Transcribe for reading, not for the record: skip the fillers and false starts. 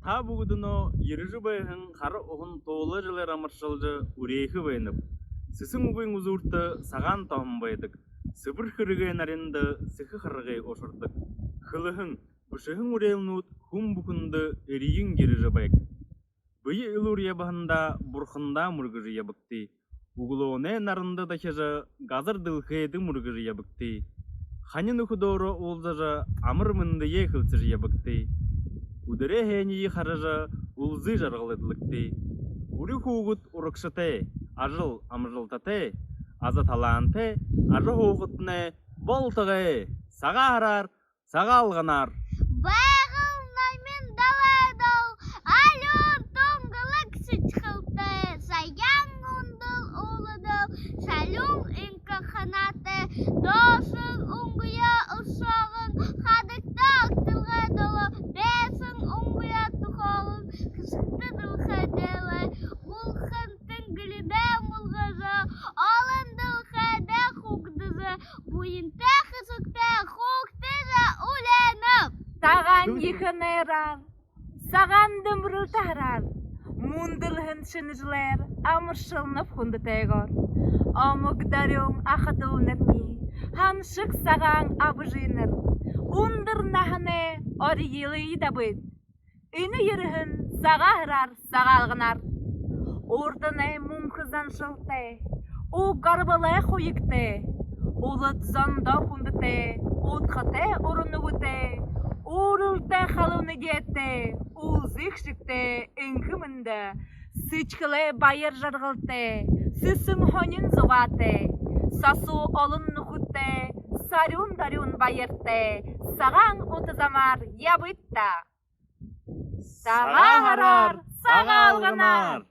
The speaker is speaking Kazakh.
Та бүгүдүнө ережи байын хары оғын тоğula жылы рамаршалжы урейхи байынып. Сысың угуйң узурты саған таумбайдык. Сыбыр хырыгай наринды сыхы хырыгай ошырдык. Хылыхың, бышыхың урейылнут хум букунды эрийин ережи байк. Быйы ылур ябахында бурхында мургыжы ябыкты. Углооне нарынды дахежы газыр дылхейды мургыжы ябыкты. Ханин ухудоро олзажы амыр мынды ехылцыжы ябыкты. Удыре хейни харыжы улзы жарғылыдлыкты. Ури хугут урыкшыты, ажыл амыжылтаты, аза таланты, ажы хугутны болтығы, саға арар, саға алғанар. Бағыл наймен далайдал, алюр тоңғылық сычқылты, саян ұндыл олыдал, салюң инка ханаты, досың ұңғыя ұшағын, қадықта ақтылға долы, бесің ұңғыя тұқалын, қысықты дылға делі, ұлқын түңгіліде мұлғызы, алын дылғада хугдызы, бұйынта қысықта хугдызы уленіп. Саған йыхынайрар, саған дымрыл тарар, мундылхын шынжылар, амыршылнып хунды тайгор. Омугдарюң ахадыл нерни, ханшык саған абыжиныр, ундыр нахыны орiyылы дабыд. Үні йырыхын саға хырар, саға алғынар. Ордыны мумхызан шылты, у гарбалай хуйыкты, улыт занда хундыты, утхаты орынуыты, урылты халуны детті, улзықшыкты, инхымынды, сычкылы байыр жарғылты, сысың хонин зуғаты, сасу олын нұхытты, сарюн-дарюн байырты, саған отызамар ябытта. Саға харар, саға алғанар.